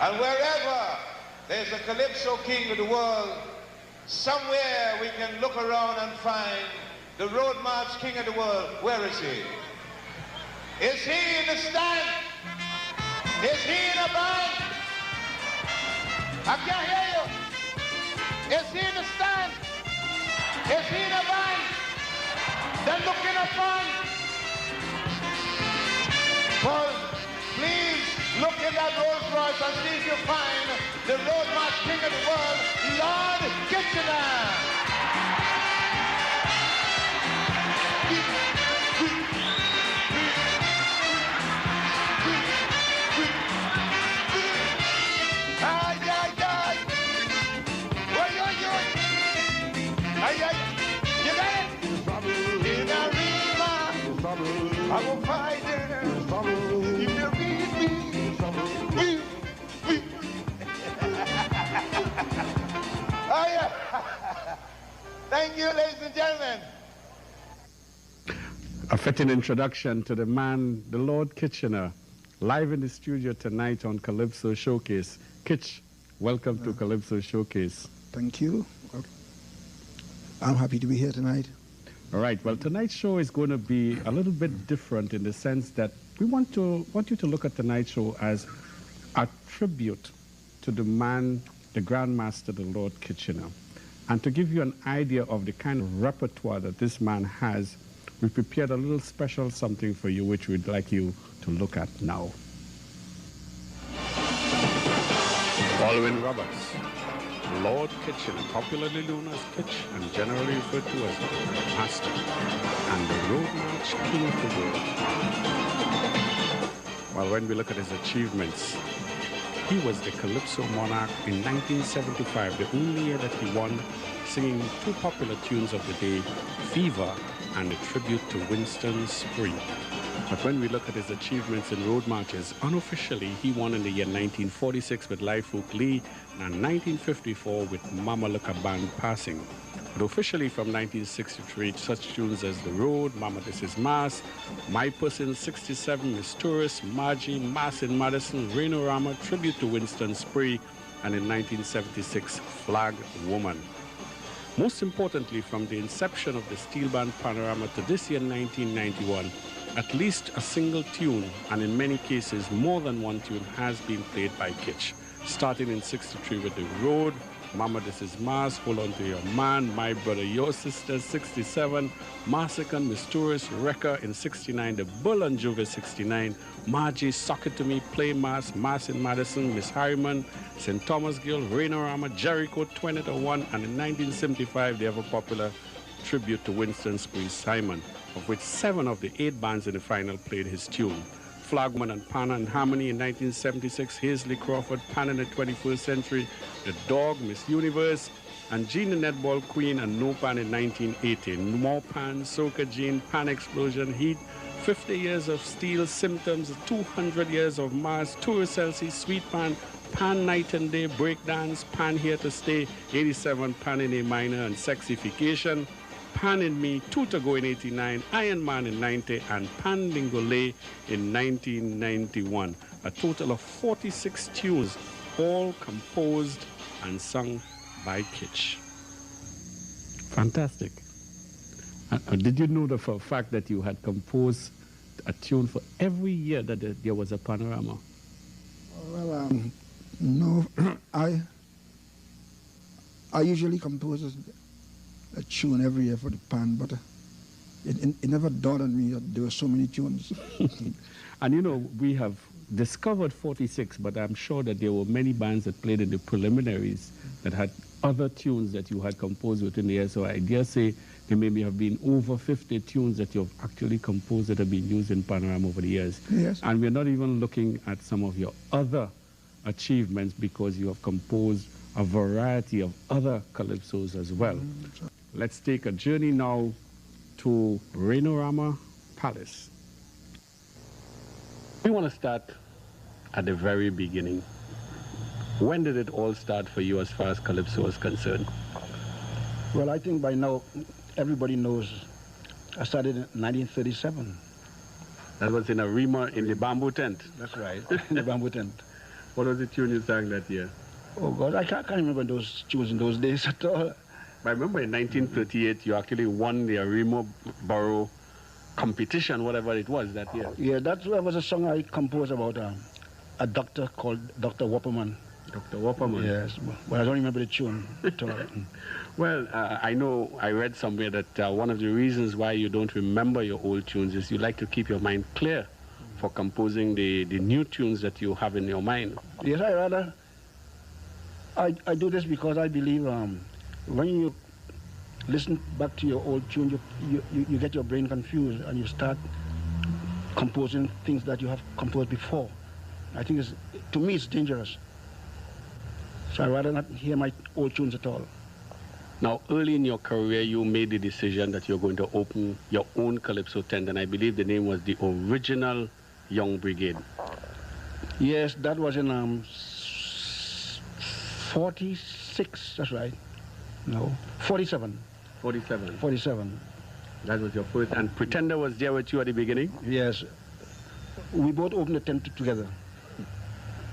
And wherever there's a Calypso king of the world, somewhere we can look around and find the road march king of the world. Where is he? Is he in the stand? Is he in a band? I can't hear you. Is he in the stand? Is he in a band? Then look in a front. Well, please look in that Rolls Royce and see if you find the road march king of the world, Lord Kitchener. You got it? In a river, I will find it. If you read me, oh yeah. Thank you, ladies and gentlemen. A fitting introduction to the man, the Lord Kitchener, live in the studio tonight on Calypso Showcase. Kitch, welcome to Calypso Showcase. Thank you. I'm happy to be here tonight. All right. Well, tonight's show is going to be a little bit different in the sense that we want you to look at tonight's show as a tribute to the man, the Grand Master, the Lord Kitchener. And to give you an idea of the kind of repertoire that this man has, we prepared a little special something for you, which we'd like you to look at now. Aldwyn Roberts, Lord Kitchener, popularly known as Kitch and generally referred to as the Master, and the Road March King of the World. Well, when we look at his achievements, he was the Calypso monarch in 1975, the only year that he won, singing two popular tunes of the day, Fever and a tribute to Winston Spree. But when we look at his achievements in road marches, unofficially he won in the year 1946 with Live Folk Lee and 1954 with Mama Look a Band Passing. But officially from 1963, such tunes as The Road, Mama This Is Mass, My Person 67, Miss Tourist, Margie, Mass in Madison, Rainorama, Tribute to Winston Spree, and in 1976, Flag Woman. Most importantly, from the inception of the Steel Band Panorama to this year, 1991, at least a single tune, and in many cases more than one tune, has been played by Kitch. Starting in 63 with The Road, Mama This Is Mass, Hold On To Your Man, My Brother, Your Sister, 67, Massacre, Miss Tourist, Wrecker in 69, The Bull and Juve 69, Margie, Sock It To Me, Play Mass, Mass in Madison, Miss Harriman, St. Thomas Gill, Rainorama, Jericho, 20 to 1, and in 1975, the ever popular tribute to Winston Spree, Simon, of which 7 of the 8 bands in the final played his tune. Flagman and Pan and Harmony in 1976, Hazley Crawford, Pan in the 21st Century, The Dog, Miss Universe, and Jean the Netball Queen and No Pan in 1980. More Pan, Soca Jean, Pan Explosion, Heat, 50 Years of Steel, Symptoms, 200 Years of Mars, Tour Celsi, Sweet Pan, Pan Night and Day, Breakdance, Pan Here to Stay, 87, Pan in A Minor and Sexification, Pan in Me, Two to Go in 89, Iron Man in 90, and Pan Dingolay in 1991. A total of 46 tunes, all composed and sung by Kitch. Fantastic. Did you know the for a fact that you had composed a tune for every year that there was a panorama? Well, no, I usually compose a tune every year for the Pan, but it never dawned on me that there were so many tunes. And you know, we have discovered 46, but I'm sure that there were many bands that played in the preliminaries that had other tunes that you had composed within the year. So I dare say there maybe have been over 50 tunes that you've actually composed that have been used in Panorama over the years. Yes. And we're not even looking at some of your other achievements because you have composed a variety of other calypsos as well. Let's take a journey now to Rainorama Palace. We want to start at the very beginning. When did it all start for you as far as calypso is concerned? Well, I think by now everybody knows I started in 1937. That was in a Rima in the bamboo tent. That's right, in the bamboo tent. What was the tune you sang that year? Oh God, I can't remember those tunes in those days at all. I remember in 1938 you actually won the Arimo Borough competition, whatever it was that year. Yeah, that was a song I composed about a doctor called Dr. Wopperman. Dr. Wopperman? Yes, but I don't remember the tune at all. Well, I know I read somewhere that one of the reasons why you don't remember your old tunes is you like to keep your mind clear for composing the new tunes that you have in your mind. Yes, I do this because I believe when you listen back to your old tune, you get your brain confused and you start composing things that you have composed before. I think to me it's dangerous. So I'd rather not hear my old tunes at all. Now, early in your career, you made the decision that you're going to open your own Calypso tent, and I believe the name was the Original Young Brigade. Yes, that was in 46, that's right. No, 47. 47. 47. That was your first, and Pretender was there with you at the beginning? Yes. We both opened the tent together.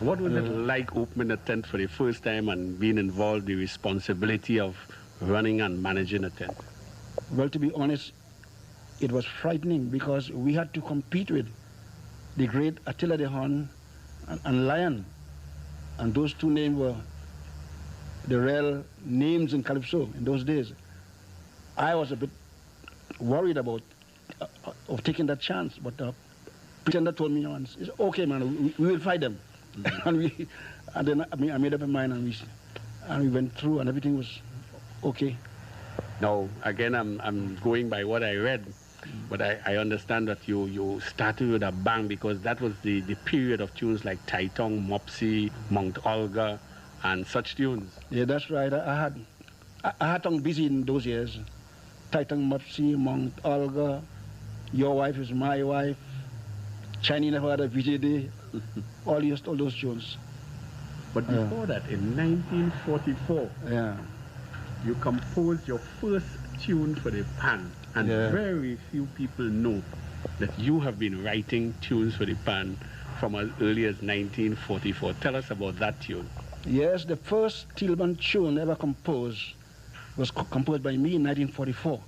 What was it like opening a tent for the first time and being involved in the responsibility of running and managing a tent? Well, to be honest, it was frightening because we had to compete with the great Attila the Hun and Lion. And those two names were the real names in Calypso in those days. I was a bit worried about of taking that chance, but Pretender told me once, "It's okay, man, we will fight them." and then I made up my mind, and we went through, and everything was okay. Now, again, I'm going by what I read, but I understand that you started with a bang because that was the period of tunes like Taitong, Mopsy, Mount Olga, and such tunes. Yeah, that's right. I had tongue busy in those years. Taitong, Mopsy, Mount Olga, Your Wife Is My Wife, Chinese Never Had a VJD, all those tunes. But before that, in 1944, you composed your first tune for the pan, and very few people know that you have been writing tunes for the pan from as early as 1944. Tell us about that tune. Yes, the first Tillman tune ever composed was composed by me in 1944.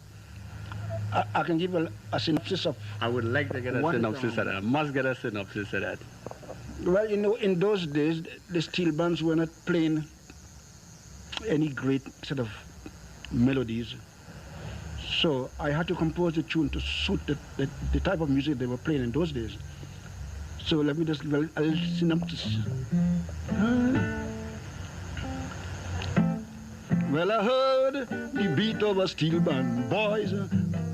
I can give a synopsis of... I would like to get a synopsis of that. I must get a synopsis of that. Well, you know, in those days, the steel bands were not playing any great sort of melodies. So I had to compose a tune to suit the type of music they were playing in those days. So let me just give a little synopsis. Well, I heard the beat of a steel band, boys.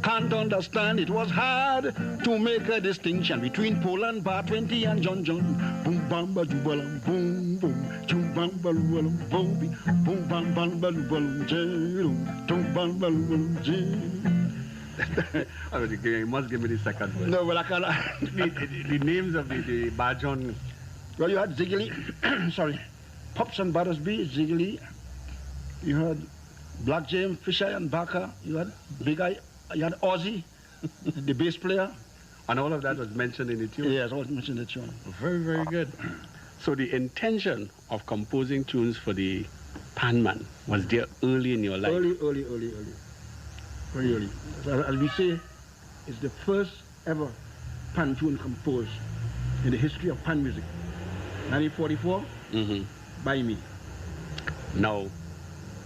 Can't understand, it was hard to make a distinction between Paul and Bar 20 and John. Boom, bam, ba, doo, balam, boom, boom, chum, bam, ba, loo, balam, boom, boom, bam, bam, ba, loo, balam, jay, tum, bam, ba, loo, balam, jay. You must give me the second verse. No, well, I can't. the names of the Bajon. Well, you had Ziggly, sorry, Pops and Battersby, Ziggly. You had Black James, Fisher and Barker. You had Big Eye. You had Ozzy, the bass player. And all of that was mentioned in the tune? Yes, all mentioned in the tune. Very, very good. So the intention of composing tunes for the Panman was there early in your life? Early. Very early. As we say, it's the first ever pan tune composed in the history of pan music. 1944, by me. Now,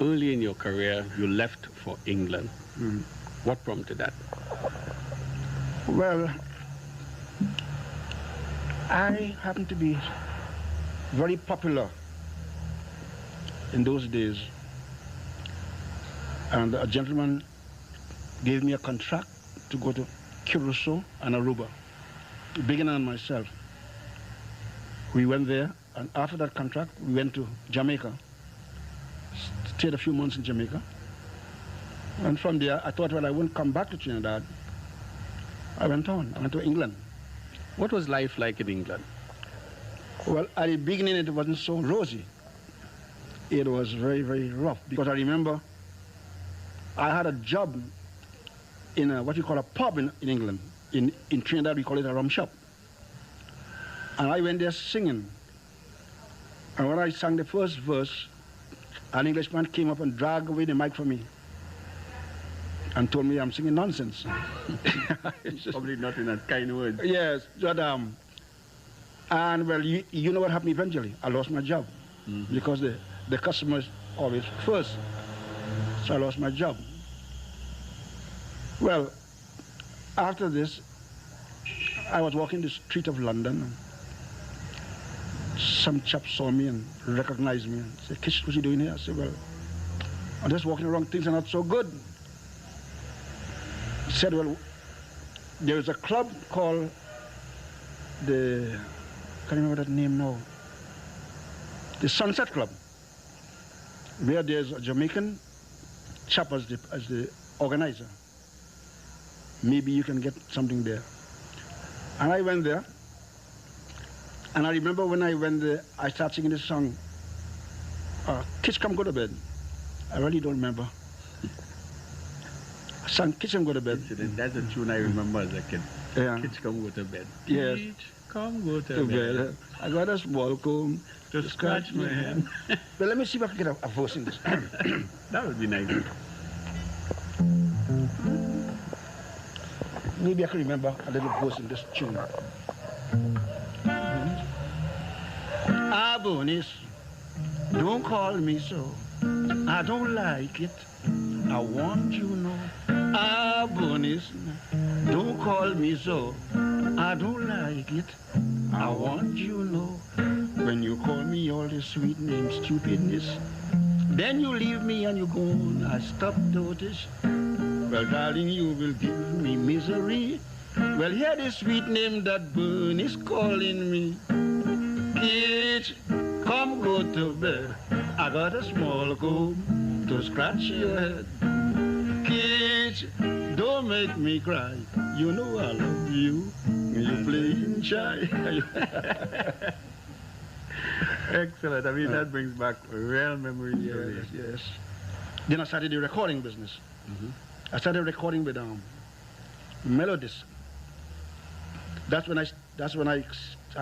early in your career, you left for England. What prompted that? Well, I happened to be very popular in those days. And a gentleman gave me a contract to go to Curacao and Aruba, beginning on myself. We went there, and after that contract, we went to Jamaica, stayed a few months in Jamaica. And from there, I thought, well, I wouldn't come back to Trinidad. I went on. I went to England. What was life like in England? Well, at the beginning, it wasn't so rosy. It was very, very rough. Because I remember I had a job in what you call a pub in England. In Trinidad, we call it a rum shop. And I went there singing. And when I sang the first verse, an Englishman came up and dragged away the mic from me and told me I'm singing nonsense. Probably not in that kind of words. Yes, but, and well, you know what happened eventually? I lost my job because the customers always first. So I lost my job. Well, after this, I was walking the street of London. Some chap saw me and recognized me and said, "Kish, what you doing here?" I said, "Well, I'm just walking around, things are not so good." He said, "Well, there is a club called the, I can't remember that name now, the Sunset Club, where there's a Jamaican chap as the organizer. Maybe you can get something there." And I went there. And I remember when I went there, I started singing this song, "Kids Come Go to Bed." I really don't remember. I sang "Kids Come Go to Bed." That's a tune I remember as a kid. Yeah. Kids come go to bed. Yes. Kids come go to bed. I got a small comb To scratch my head. But let me see if I can get a verse in this. That would be nice. Maybe I can remember a little verse in this tune. Abonis, don't call me so. I don't like it. I want you to know. Abonis, don't call me so. I don't like it. I want you to know. When you call me all the sweet names, stupidness, then you leave me and you go on. I stop notice. Well, darling, you will give me misery. Well, hear the sweet name that burn is calling me. Kids, come go to bed. I got a small comb to scratch your head. Kids, don't make me cry. You know I love you. You playing shy. Excellent. I mean, that brings back real memories. Yes, yes. Then I started the recording business. I started recording with melodies. That's when I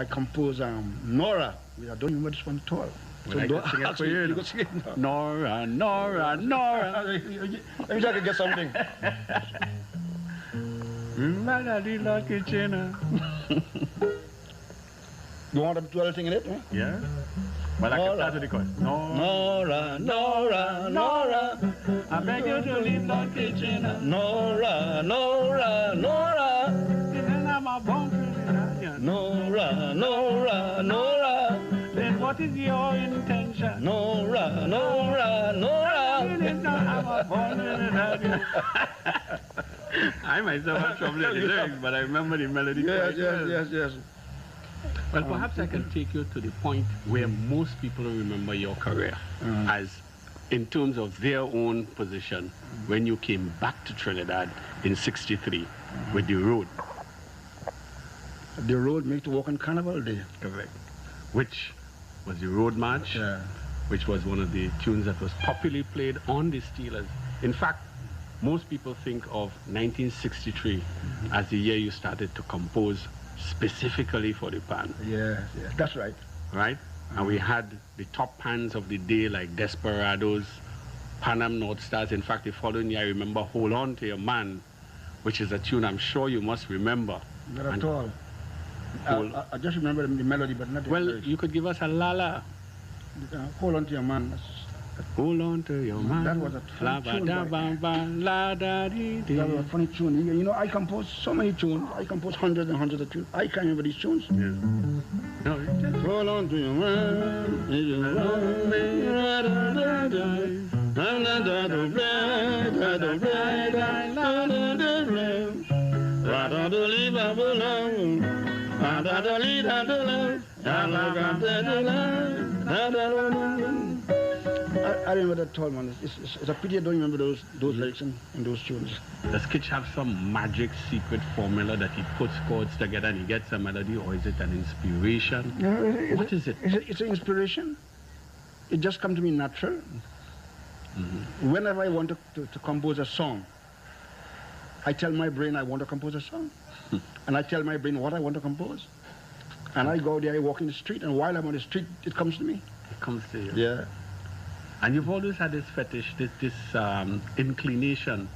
composed Nora. I don't remember this one at all. Well, I can sing it for you. You can sing it now. Nora, Nora, Nora. Let me see if I can get something. You want them to do anything in it? Huh? Yeah. Well, I can start with the chorus. Nora, Nora, Nora, I beg you to leave the kitchen. Nora, Nora, Nora, And I'm a bone. Nora, Nora, Nora, Then what is your intention? Nora, Nora, Nora. I'm a bone. I myself have trouble with the lyrics, but I remember the melody. Yes, yes, yes, yes. Well, perhaps I can take you to the point where most people remember your career as in terms of their own position when you came back to Trinidad in '63 with the road. The road make to walk on Carnival Day. Correct. Which was the Road March, Yeah. which was one of the tunes that was popularly played on the Steelers. In fact, most people think of 1963 as the year you started to compose specifically for the band. Yes, yes, that's right. Right? And we had the top bands of the day like Desperados, Panam North Stars. In fact, the following year, I remember Hold On to Your Man, which is a tune I'm sure you must remember. Not at all. I just remember the melody, but not the Well, lyrics. you could give us a la-la. Hold on to your man. Hold on to your man. That was a funny tune. That was a funny tune. You know, I composed so many tunes. I composed hundreds and hundreds of tunes. I can't remember these tunes. No, Hold on to your man. I remember that tall man. It's a pity I don't remember those lyrics in those tunes. Does Kitch have some magic secret formula that he puts chords together and he gets a melody, or is it an inspiration? What is it? It's an inspiration. It just comes to me natural. Whenever I want to compose a song, I tell my brain I want to compose a song. And I tell my brain what I want to compose. And I go there, I walk in the street, and while I'm on the street, it comes to me. It comes to you. Yeah. And you've always had this fetish, this inclination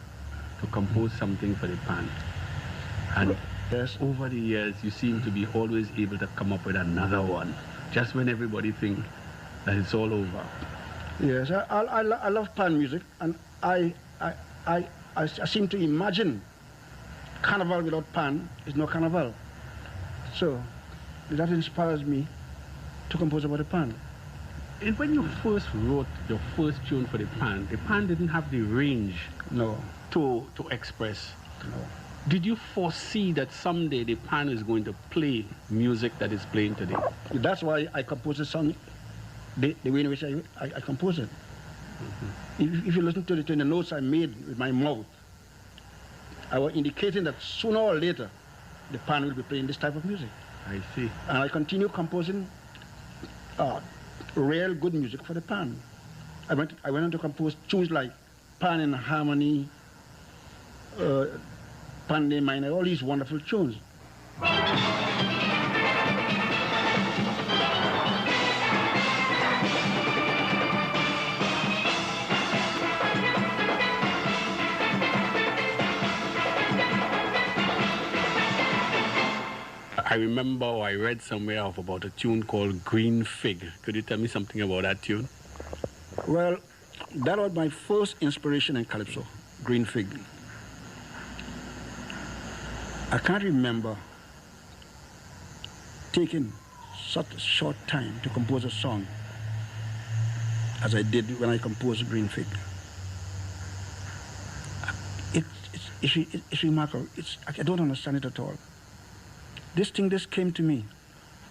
to compose something for the pan. And Yes. over the years, you seem to be always able to come up with another one, just when everybody thinks that it's all over. Yes, I love pan music, and I seem to imagine carnival without pan is no carnival. So that inspires me to compose about the pan. And when you first wrote your first tune for the pan didn't have the range No. to express. No. Did you foresee that someday the pan is going to play music that is playing today? That's why I composed the song the way in which I composed it. If you listen to the notes I made with my mouth, I was indicating that sooner or later the pan will be playing this type of music. I see. And I continue composing real good music for the pan. I went on to compose tunes like Pan in Harmony, Pan de Minor, all these wonderful tunes. I remember, or I read somewhere of about a tune called Green Fig. Could you tell me something about that tune? Well, that was my first inspiration in Calypso, Green Fig. I can't remember taking such a short time to compose a song as I did when I composed Green Fig. It's remarkable. I don't understand it at all. This came to me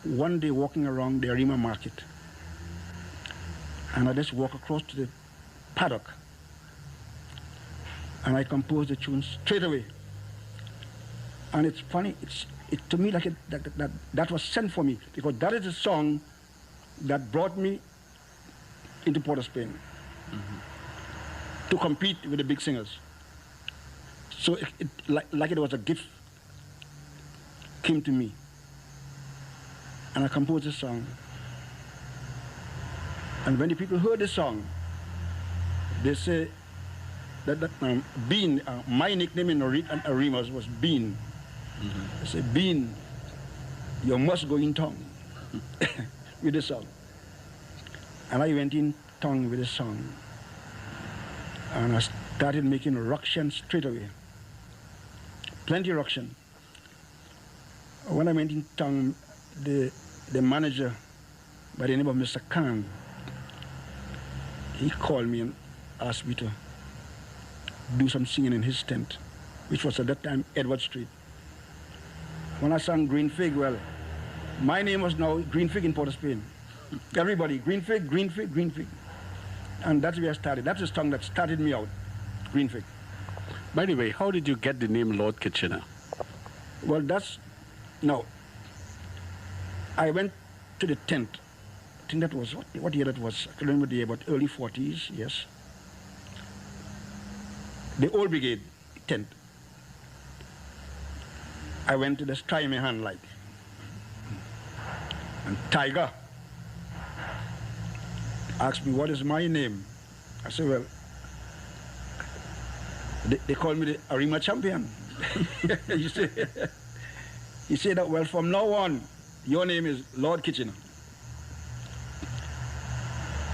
one day walking around the Arima market. And I just walk across to the paddock. And I composed the tune straight away. And it's funny, it to me like that was sent for me, because that is the song that brought me into Port of Spain to compete with the big singers. So like it was a gift came to me, and I composed a song. And when the people heard the song, they say that Bean, my nickname in Arimas was Bean. They say, Bean, you must go in tongue with the song. And I went in tongue with the song, and I started making ruction straight away. Plenty of ruction. When I went in tongue, the manager by the name of Mr. Khan, he called me and asked me to do some singing in his tent, which was at that time Edward Street. When I sang Green Fig, well, my name was now Green Fig in Port of Spain. Everybody, Green Fig, Green Fig, Green Fig. And that's where I started. That's the song that started me out, Green Fig. By the way, how did you get the name Lord Kitchener? Well, no. I went to the tent. I think that was, what year that was? I can't remember the year, but early 40s, yes. The Old Brigade tent. I went to just try my hand like. And Tiger asked me, what is my name? I said, well, they call me the Arima champion. He said that, well, from now on, your name is Lord Kitchener.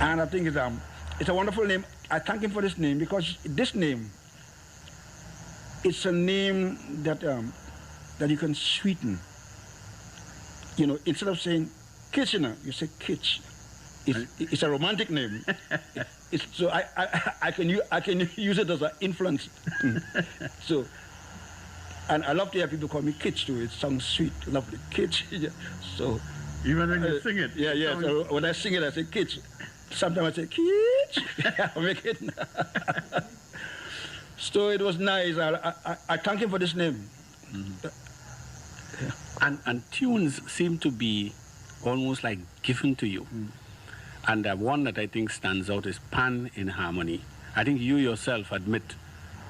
And I think it's a wonderful name. I thank him for this name, because this name, it's a name that you can sweeten. You know, instead of saying Kitchener, you say Kitch. It's a romantic name. So I can use it as an influence. So, and I love to hear people call me Kitch too. It sounds sweet, lovely, Kitch. So even when you sing it. Yeah. So when I sing it, I say Kitch. Sometimes I say Kitch. I make it. So it was nice. I thank him for this name. Yeah. And tunes seem to be almost like given to you. And one that I think stands out is Pan in Harmony. I think you yourself admit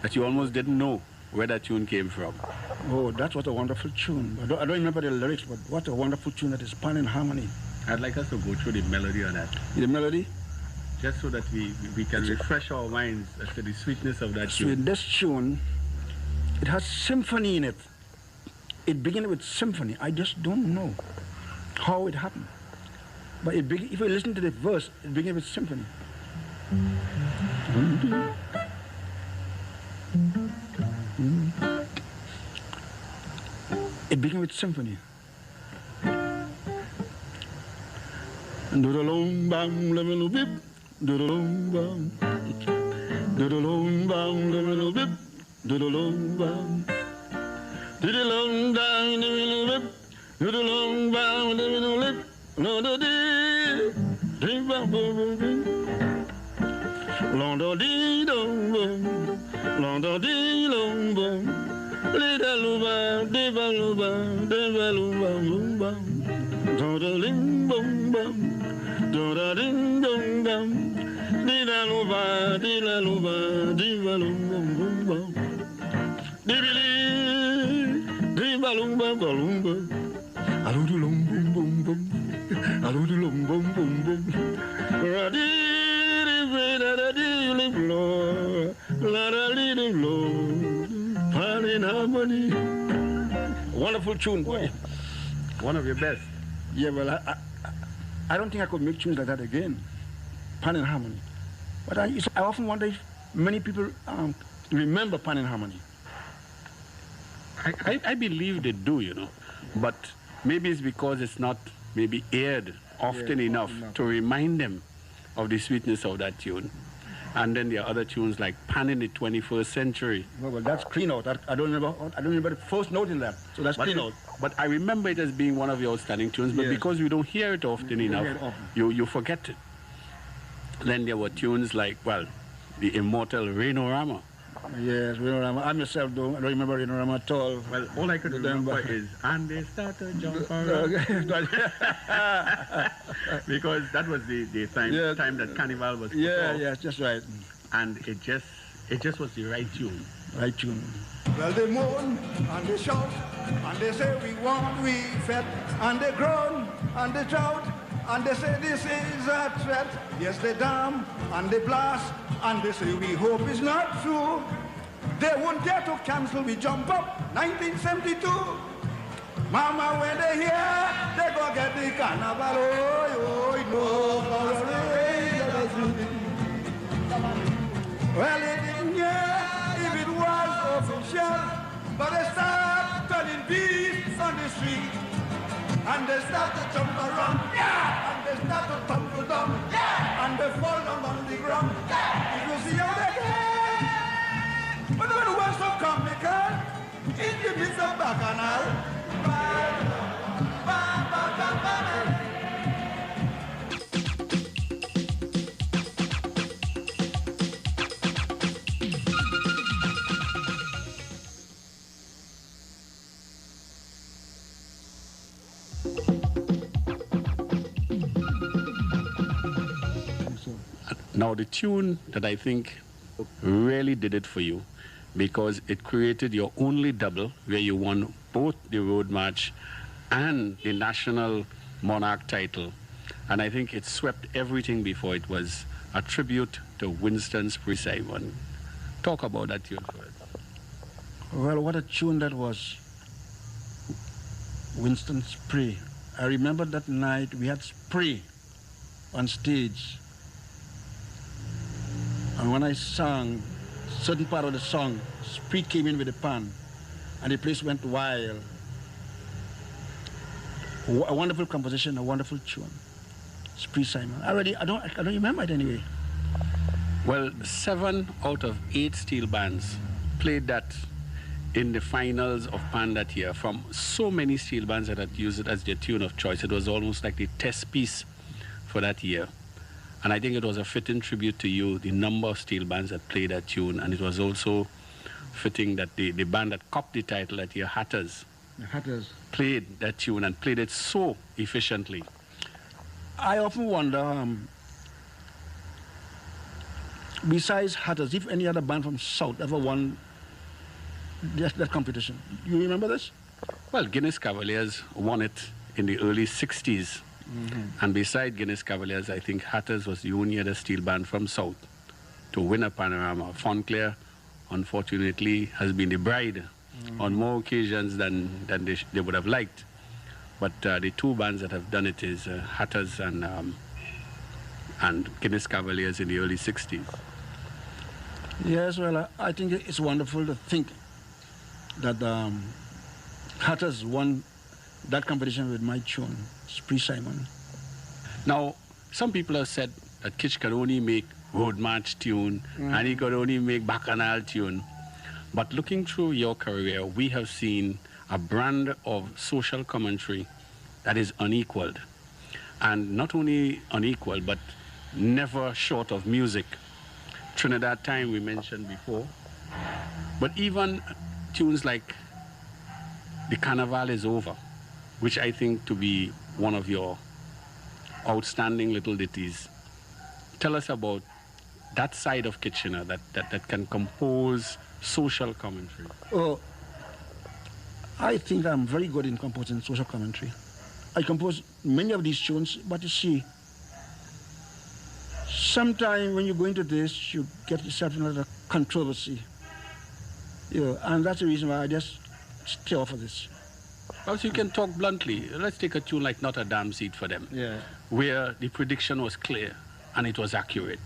that you almost didn't know where that tune came from. Oh, that was a wonderful tune. I don't remember the lyrics, but what a wonderful tune that is, Pan in Harmony. I'd like us to go through the melody of that. The melody? Just so that we can refresh our minds as to the sweetness of that tune. This tune, it has symphony in it. It begins with symphony. I just don't know how it happened. But if you listen to the verse, it begins with symphony. It begins with symphony. Do-da-lum bam lemon bip, do-da-lum bam, do-da-lum bam lemon bip, do-da-lum bam, do-da-lum bam lemon bip, do-da-lum bam lemon bip, no-da-dee, dee-bam-bam-bam, long-da-dee-dum-bam, long-da-dee-dum-bam, li-da-lum-bam, dee-bam-lum-bam, dee-bam-lum-bam-bam-bam, do-da-lim-bam-bam. Da ding dong dong, di la luba, di la luba, di la luba, luba, di bili, di la luba, luba, alu lum bum bum bum, alu lum bum bum bum, ra di di da di li blow, la da li di blow, pan in harmony. Wonderful tune, boy. One of your best. Yeah, well, I don't think I could make tunes like that again, Pan and Harmony. But I often wonder if many people remember Pan and Harmony. I believe they do, you know, but maybe it's because it's not maybe aired often enough to remind them of the sweetness of that tune. And then there are other tunes like Pan in the 21st Century. Well, that's clean out. I don't remember the first note in that, so that's clean out. But I remember it as being one of your outstanding tunes, but because we don't hear it often enough, you forget it. Then there were tunes like, well, the immortal Rainorama. Yes, Rainorama. I myself I don't remember Rainorama at all. Well, all I could remember is, and they start to jump around. Because that was the time that Carnival was put off. Yes, that's right. And it just was the right tune. Right tune. Well, they moan and they shout and they say we fed, and they groan and they shout and they say this is a threat. Yes, they damn and they blast and they say we hope it's not true. They won't dare to cancel, we jump up 1972. Mama, when they hear, they go get the carnival. Well, they didn't hear if it was official, but they start turning beasts on the street, and they start to jump around, and they start to tumble down, and they fall down on the ground. You will see how they get. But when the world's so comical, in the midst of Bacchanal, Now, the tune that I think really did it for you, because it created your only double where you won both the Road March and the National Monarch title. And I think it swept everything before. It was a tribute to Winston Spree Simon. Talk about that tune for us. Well, what a tune that was. Winston Spree. I remember that night we had Spree on stage. And when I sang certain part of the song, Spree came in with the pan, and the place went wild. A wonderful composition, a wonderful tune. Spree Simon. I don't remember it anyway. Well, 7 out of 8 steel bands played that in the finals of Pan that year. From so many steel bands that had used it as their tune of choice, it was almost like the test piece for that year. And I think it was a fitting tribute to you, the number of steel bands that played that tune. And it was also fitting that the band that copped the title that year, Hatters, played that tune and played it so efficiently. I often wonder, besides Hatters, if any other band from South ever won that competition. You remember this? Well, Guinness Cavaliers won it in the early 60s. And beside Guinness Cavaliers, I think Hatters was the only other steel band from South to win a panorama. Fontclair, unfortunately, has been the bride on more occasions than they would have liked. But the two bands that have done it is Hatters and Guinness Cavaliers in the early 60s. Yes, well, I think it's wonderful to think that Hatters won that competition with my tune, Spree Simon. Now, some people have said that Kitch could only make road march tune and he could only make bacchanal tune. But looking through your career, we have seen a brand of social commentary that is unequaled. And not only unequaled, but never short of music. Trinidad Time we mentioned before. But even tunes like The Carnival is Over, which I think to be one of your outstanding little ditties. Tell us about that side of Kitchener that can compose social commentary. Oh, I think I'm very good in composing social commentary. I compose many of these tunes, but you see, sometimes when you go into this, you get yourself in a controversy. And that's the reason why I just stay off of this. Well, so you can talk bluntly. Let's take a tune like Not a Damn Seat for Them, where the prediction was clear and it was accurate.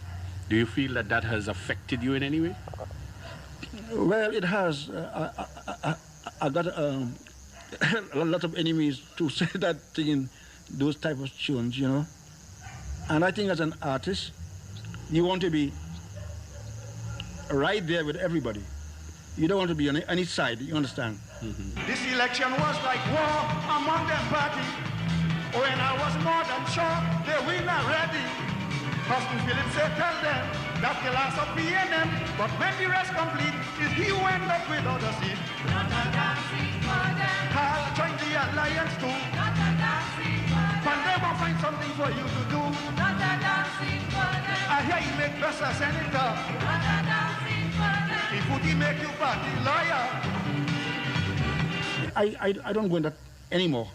Do you feel that that has affected you in any way? Well, it has. I got a lot of enemies to say that thing in those type of tunes, you know. And I think as an artist, you want to be right there with everybody. You don't want to be on any side, you understand? This election was like war among them party. When I was more than sure they were not ready. Husband Philip said, tell them that the last of PNM, but when the rest complete, is he who end up with other seat. Not a dancing for them. I'll join the alliance too. Not a dancing for them. And they will find something for you to do. Not a dancing for them. I hear you make us a senator. Not a dancing for them. If would he make you party lawyer? I don't go in that anymore.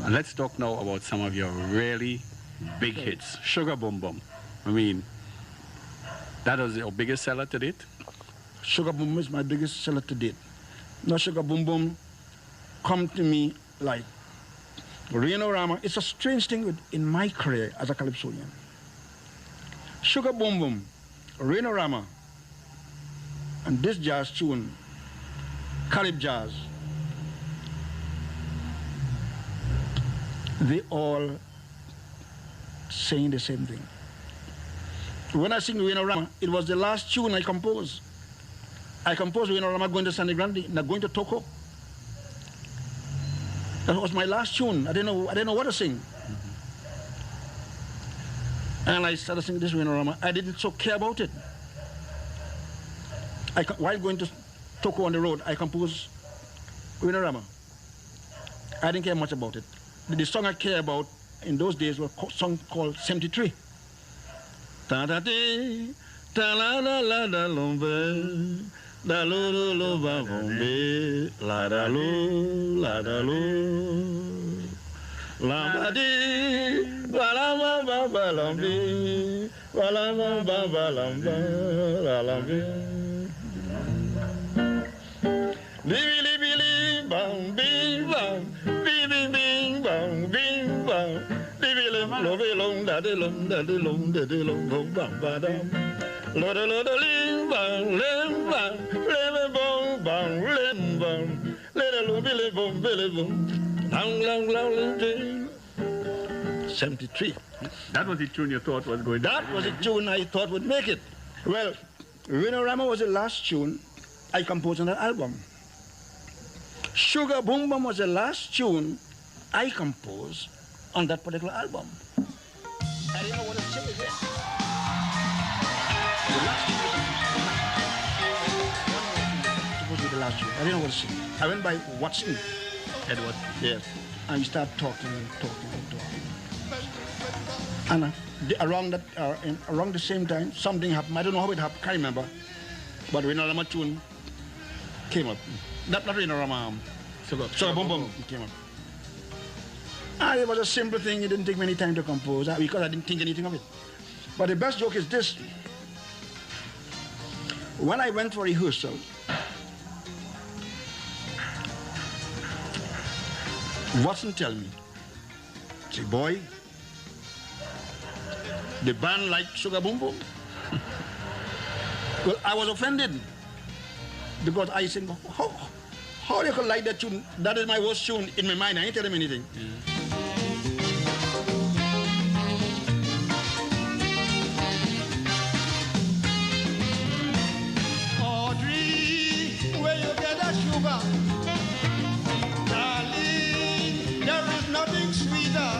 And let's talk now about some of your really big hits. Sugar Boom Boom. I mean, that was your biggest seller to date? Sugar Boom Boom is my biggest seller to date. Now Sugar Boom Boom come to me like Reno-Rama. It's a strange thing in my career as a Calipsonian. Sugar Boom Boom, Reno-Rama, and this jazz tune, Calip Jazz, they all saying the same thing. When I sing Reno-Rama, it was the last tune I composed. I composed Reno-Rama going to Sandy Grande, not going to Toko. That was my last tune. I didn't know what to sing. And I started singing this Reno-Rama. I didn't so care about it. While going to Toko on the road, I composed Reno-Rama. I didn't care much about it. The song I care about in those days was a song called 73. Ta-da-dee, ta-la-la-la-da-lombe, da-lo-lo-lo-ba-bombe, la-da-lo, la-da-lo, la-ba-dee, ba-la-ba-ba-ba-lombe, ba-la-ba-ba-ba-lombe, la-la-be. Bili-bili, bam, bing, bam, bing, bing, bam, bing, bam. Lo-ve-lom, da-de-lom, da-de-lom, da-de-lom, bom, bam, ba-dam. Lo-de-lo-de-lim, bam, lim, bam, lim-bom, bam, lim, bam. Le-de-lom, bili-bom, bili-bom. Long, long, long, long, 73. That was the tune you thought was going to That was the tune I thought would make it. Well, Reno-Rama was the last tune I composed on that album. Sugar Boom Boom was the last tune I composed on that particular album. I didn't know what to say again. Supposed to be the last tune. I didn't know what to say. I went by watching Edward. Yes. And we started talking. And around the same time, something happened. I don't know how it happened. Can't remember. But Reno-Rama tune came up. Not Reno-Rama. Sugar Boom Boom came up. It was a simple thing. It didn't take me any time to compose because I didn't think anything of it. But the best joke is this. When I went for rehearsal, Watson tell me, say, boy, the band like Sugar Boom Boom. Well, I was offended because I said, how you could like that tune? That is my worst tune in my mind. I ain't tell him anything. Audrey, where you get that sugar? Darling, there is nothing sweeter.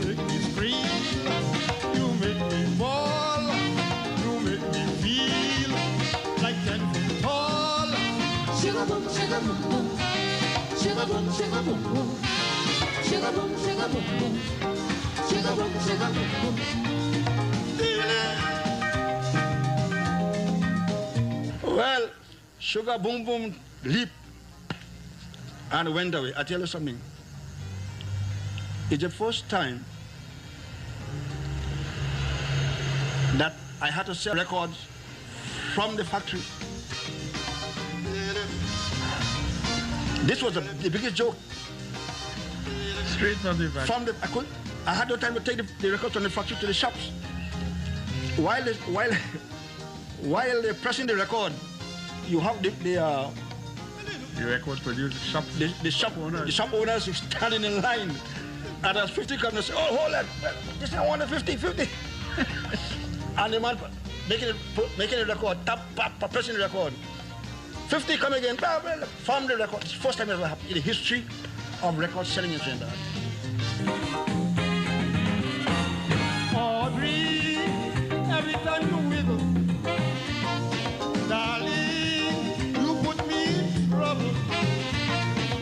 You make me scream, you make me fall, you make me feel like 10 feet tall. Sugar boom, sugar boom boom, sugar boom, sugar boom boom, sugar boom, sugar boom boom, sugar boom, sugar boom boom. Well, Sugar Boom Boom leaped and went away. I tell you something. It's the first time that I had to sell records from the factory. This was the biggest joke. Straight from the factory. I had no time to take the records from the factory to the shops. While they're pressing the record, you have the record producer shop. The shop owners standing in line. And as 50 come and say, oh, hold on, this is 150. And the man making the record, pressing the record. 50 come again, from the record. It's the first time it ever happened in the history of record selling in Trinidad. Audrey, every time you wiggle, darling, you put me in trouble.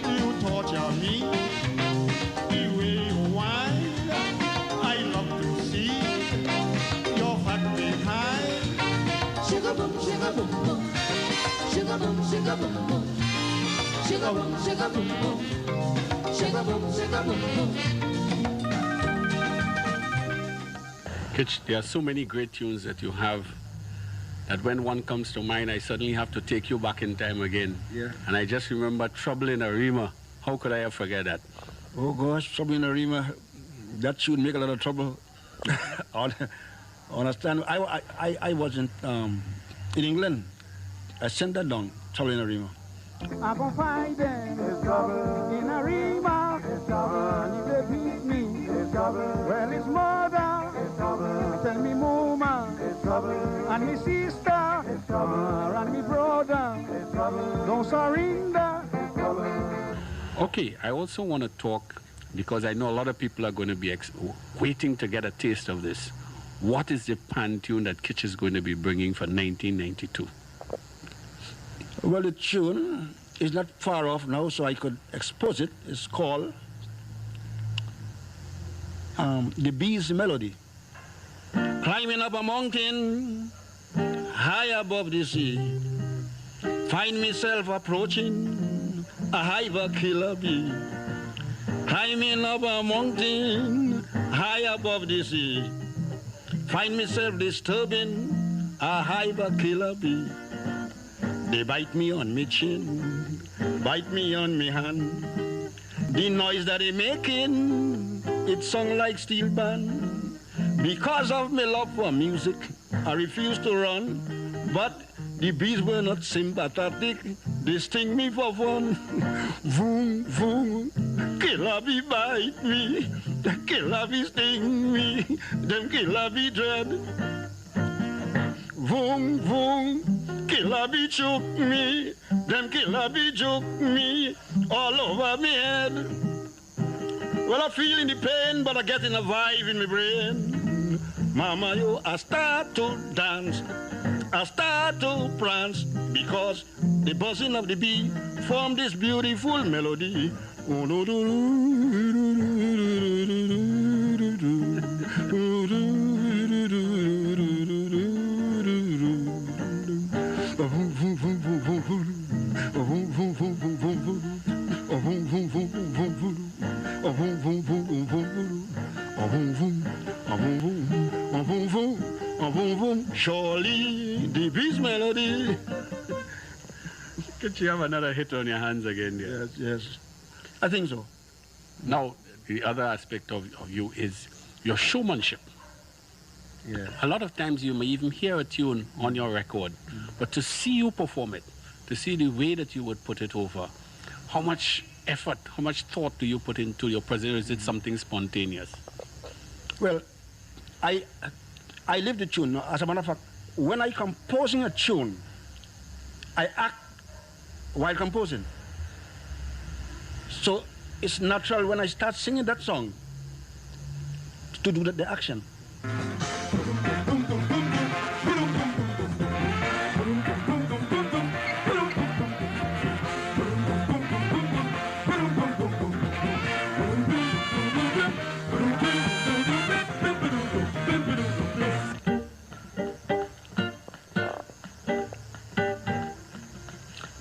You torture me, the way you whine. I love to see your fat behind. Sugar boom, sugar boom boom, sugar boom, sugar boom boom, sugar boom, sugar boom boom, sugar boom, sugar boom boom. Kitch, there are so many great tunes that you have that when one comes to mind, I suddenly have to take you back in time again. Yeah. And I just remember Trouble in a Rima. How could I ever forget that? Oh gosh, Trouble in a Rima, that should make a lot of trouble. Understand? I wasn't in England. I sent that down, Trouble in a Rima. I'm gonna find them. It's trouble in a Rima. It's trouble. And if they beat me, it's trouble. Well, it's murder. It's trouble. Tell me mama. It's trouble. And me sister. It's trouble. And me brother. It's trouble. Don't surrender. It's trouble. Okay, I also want to talk, because I know a lot of people are going to be waiting to get a taste of this. What is the pan tune that Kitch is going to be bringing for 1992? Well, the tune is not far off now, so I could expose it. It's called The Bee's Melody. Climbing up a mountain high above the sea, find myself approaching a hive killer bee. Climbing up a mountain high above the sea, find myself disturbing a hive killer bee. They bite me on me chin, bite me on me hand. The noise that they making, it sound like steel band. Because of my love for music, I refuse to run. But the bees were not sympathetic, they sting me for fun. Vroom, vroom, killer bee bite me, the killer bee sting me, them killer bee dread. Vroom, vroom, killer bee choke me, them killer bee choke me all over me head. Well, I'm feeling the pain, but I'm getting a vibe in my brain. Mama, I start to dance, I start to prance, because the buzzing of the bee formed this beautiful melody. Boom, boom, boom, boom, boom, boom, boom, boom. Surely the peace melody. Could you have another hit on your hands again there? Yes, yes. I think so. Now, the other aspect of you is your showmanship. Yeah. A lot of times you may even hear a tune on your record, but to see you perform it, to see the way that you would put it over, how much effort, how much thought do you put into your presence, or is it something spontaneous? Well, I live the tune. As a matter of fact, when I composing a tune, I act while composing. So it's natural when I start singing that song to do the action.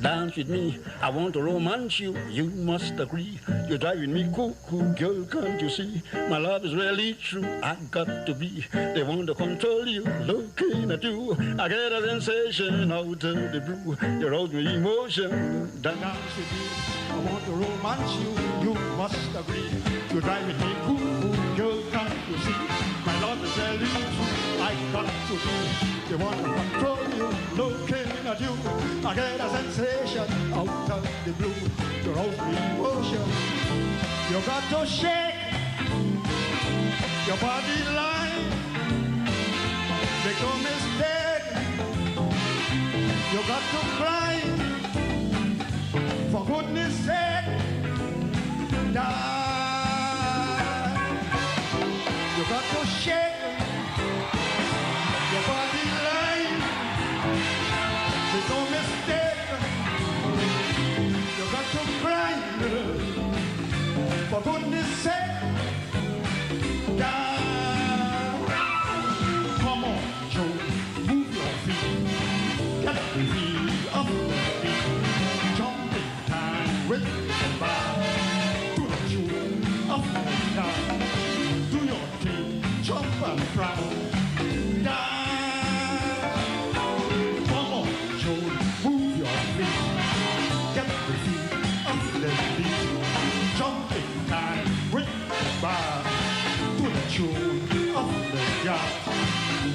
Dance with me, I want to romance you, you must agree. You're driving me cuckoo, girl, can't you see? My love is really true, I got to be. They want to control you, looking at you. I get a sensation out of the blue. You rouse me emotion. Dance with me, I want to romance you, you must agree. You're driving me cuckoo, girl, can't you see? My love is really true, I got to be. They want to control you, looking at you. I get a sensation out of the blue. You're out of emotion. You got to shake your body line. Make no mistake. You got to cry. For goodness sake, die. You got to shake your body line. Make no mistake. You got to cry. For goodness sake, die. Come on, Joe, move your feet. Get the feel of the beat. Jump in time with the bar. To the tune of the dance. Do your thing, jump and frown.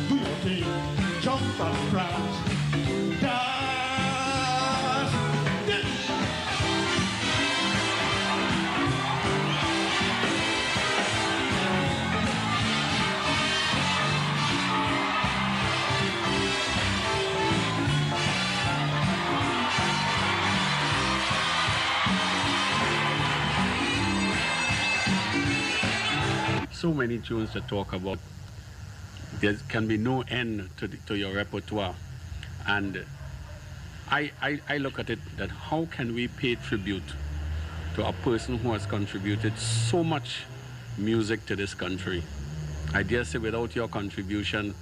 Do your thing, jump and prance, dance. So many tunes to talk about. There can be no end to your repertoire. And I look at it that how can we pay tribute to a person who has contributed so much music to this country? I dare say without your contribution,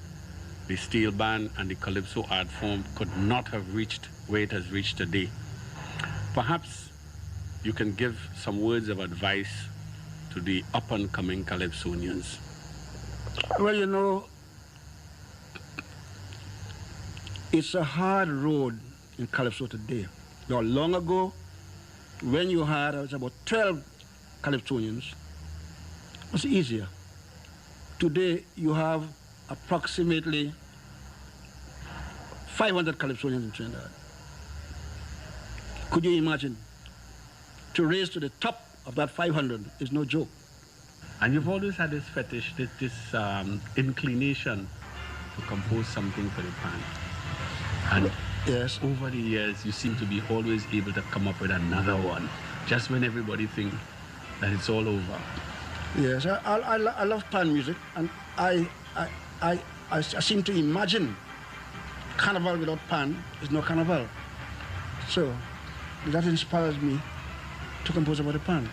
the steel band and the calypso art form could not have reached where it has reached today. Perhaps you can give some words of advice to the up-and-coming Calipsonians. Well, you know, it's a hard road in Calypso today. Now, long ago, when you had about 12 Calipsonians, it was easier. Today, you have approximately 500 Calipsonians in Trinidad. Could you imagine? To raise to the top of that 500 is no joke. And you've always had this fetish, this inclination to compose something for the pan. And yes, over the years, you seem to be always able to come up with another one, just when everybody thinks that it's all over. Yes, I love pan music, and I seem to imagine carnival without pan is no carnival. So that inspires me to compose about the pan.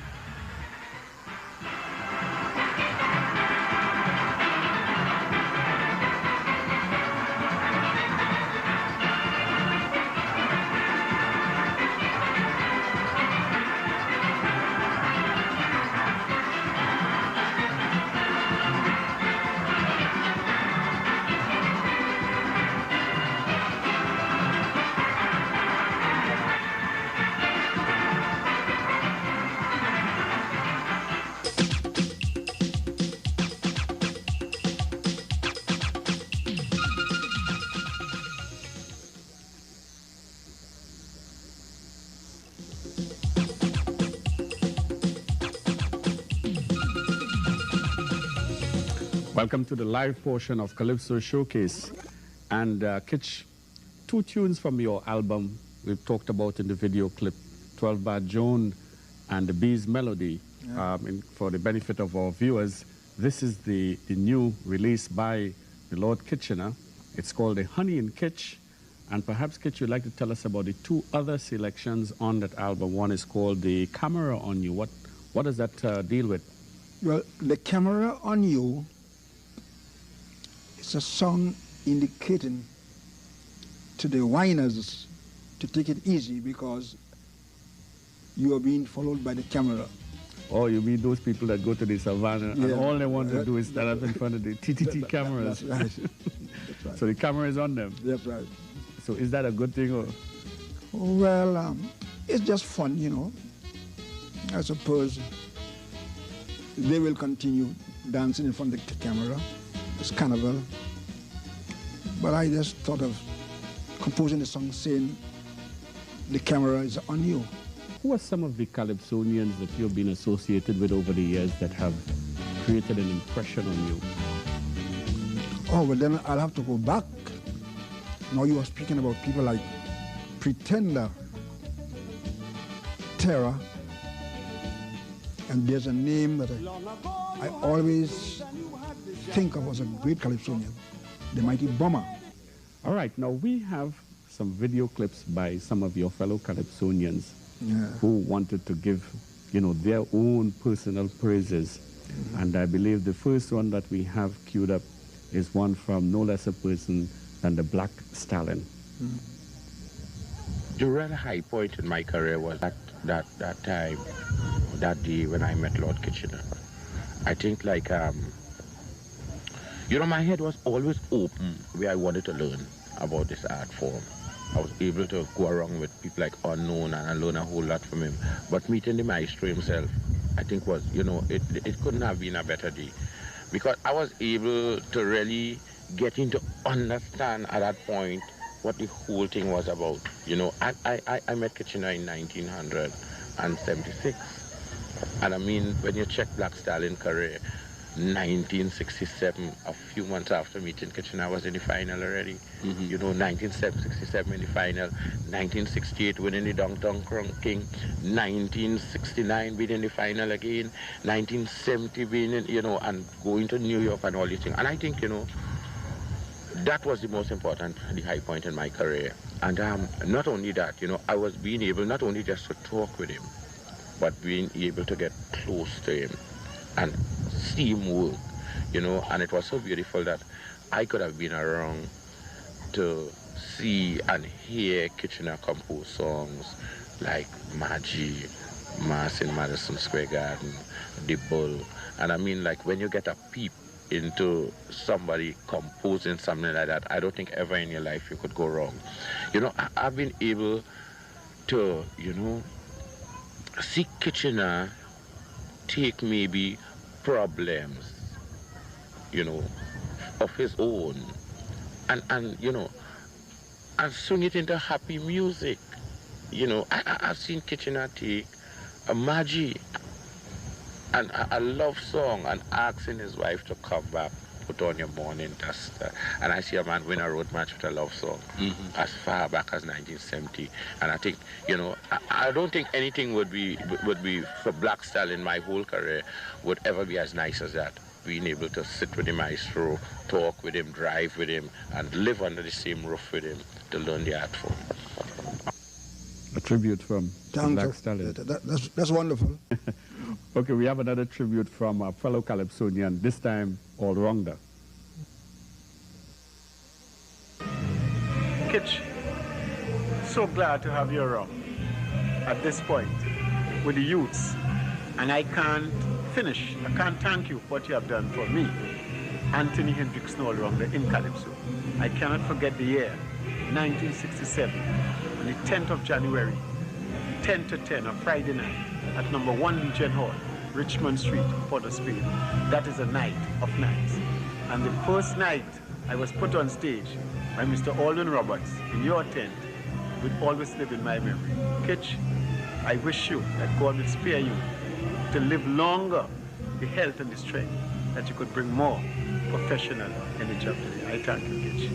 Welcome to the live portion of Calypso Showcase. And Kitch, 2 tunes from your album we've talked about in the video clip, 12 Bar Joan and the Bee's Melody. Yeah. For the benefit of our viewers, this is the new release by the Lord Kitchener. It's called the Honey in Kitch. And perhaps, Kitch, you'd like to tell us about the 2 other selections on that album. One is called The Camera on You. What does that deal with? Well, The Camera on You is a song indicating to the whiners to take it easy because you are being followed by the camera. Oh, you mean those people that go to the savannah and all they want to do is stand up in front of the TTT cameras. That's right. That's right. So the camera is on them. That's right. So is that a good thing? Or? Well, it's just fun, you know. I suppose they will continue dancing in front of the camera. It's carnival. But I just thought of composing a song saying the camera is on you. Who are some of the Calipsonians that you've been associated with over the years that have created an impression on you? Oh, well then I'll have to go back. Now you are speaking about people like Pretender, Terror, and there's a name that I always think of as a great Calipsonian, the Mighty Bomber. All right, now we have some video clips by some of your fellow Calipsonians who wanted to give, their own personal praises. And I believe the first one that we have queued up is one from no less a person than the Black Stallion. The real high point in my career was that time, that day when I met Lord Kitchener. I think my head was always open where I wanted to learn about this art form. I was able to go around with people like Unknown and I learned a whole lot from him. But meeting the maestro himself, I think was, it couldn't have been a better day. Because I was able to really get into understand at that point what the whole thing was about. I met Kitchener in 1976. And I mean, when you check Black Stallion career, 1967, a few months after meeting Kitchener, I was in the final already. 1967 in the final, 1968 winning the Downtown King, 1969 being in the final again, 1970 being in, and going to New York and all these things. And I think, that was the most important, the high point in my career. And not only that, I was being able not only just to talk with him, but being able to get close to him and see him work, and it was so beautiful that I could have been around to see and hear Kitchener compose songs like Maggie, Mass in Madison Square Garden, The Bull. And I mean, like, when you get a peep into somebody composing something like that, I don't think ever in your life you could go wrong. I've been able to, see Kitchener take maybe problems, of his own and swing it into happy music. I've seen Kitchener take a Maggie and a love song and asking his wife to come back, put on your morning duster. And I see a man win a road match with a love song as far back as 1970. And I think, I don't think anything would be for Black Stallion in my whole career would ever be as nice as that. Being able to sit with the maestro, talk with him, drive with him, and live under the same roof with him to learn the art form. A tribute from Black Stallion. That's wonderful. Okay, we have another tribute from a fellow Calipsonian, this time all-rounder. Kitch, so glad to have you around at this point with the youths. And I can't thank you for what you have done for me, Anthony Hendricks all-rounder in Calypso. I cannot forget the year, 1967, on the 10th of January, 10 to 10, a Friday night, at number 1 Legion Hall, Richmond Street, Port of Spain. That is a night of nights. And the first night I was put on stage by Mr. Aldwyn Roberts in your tent will always live in my memory. Kitch, I wish you that God will spare you to live longer, the health and the strength that you could bring more professional in the chapter. I thank you, Kitch.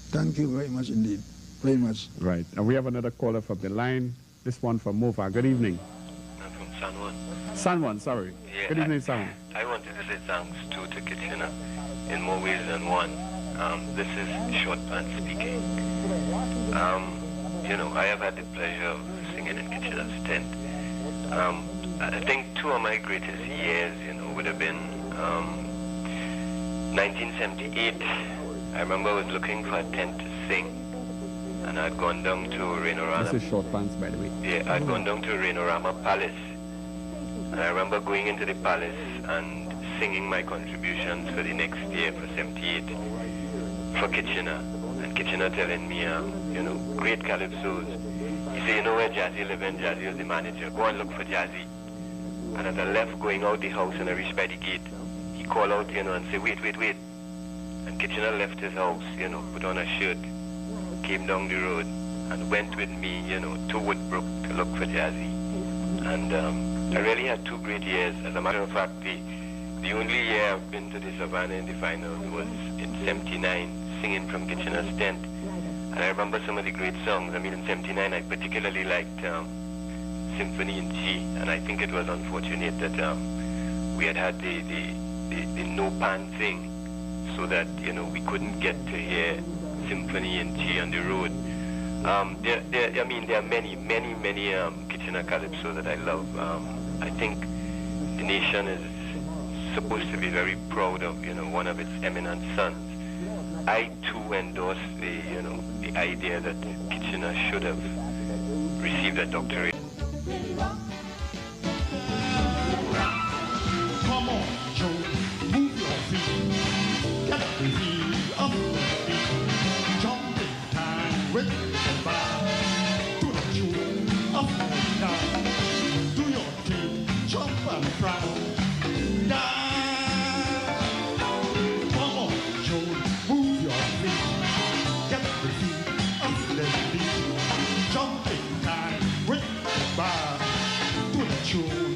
Thank you very much indeed. Very much. Right. And we have another caller from the line. This one from Mova. Good evening. I'm from San Juan. San Juan, sorry. Yeah, good evening, San Juan. I wanted to say thanks to Kitchener in more ways than one. This is Short Pants speaking. You know, I have had the pleasure of singing in Kitchener's tent. I think two of my greatest years, you know, would have been 1978. I remember I was looking for a tent to sing, and I'd gone down to Rainorama. This is Short Pants, by the way. Yeah, I'd gone down to Rainorama Palace, and I remember going into the palace and singing my contributions for the next year, for 78, for Kitchener, and Kitchener telling me, you know, great calypsos. He said, you know where Jazzy lives, and Jazzy was the manager. Go and look for Jazzy. And as I left going out the house and I reached by the gate, he called out, you know, and said, wait. And Kitchener left his house, you know, put on a shirt, came down the road, and went with me, you know, to Woodbrook to look for Jazzy. And I really had two great years. As a matter of fact, the only year I've been to the Savannah in the finals was in 79, singing from Kitchener's tent. And I remember some of the great songs. I mean, in 79, I particularly liked Symphony in G, and I think it was unfortunate that we had the no pan thing, so that, you know, we couldn't get to hear Symphony in G on the road. I mean, there are many Kitchener calypso that I love. I think the nation is supposed to be very proud of, you know, one of its eminent sons. I too endorse the idea that Kitchener should have received a doctorate. Come on, Joe, move your feet. Get the heel up the feet. Jump in time with the bar. To the tune of the down. Do your thing, jump and frown. Dance. Come on, Joe, move your feet. Get the heel up the feet. Jump in time with the bar. To the tune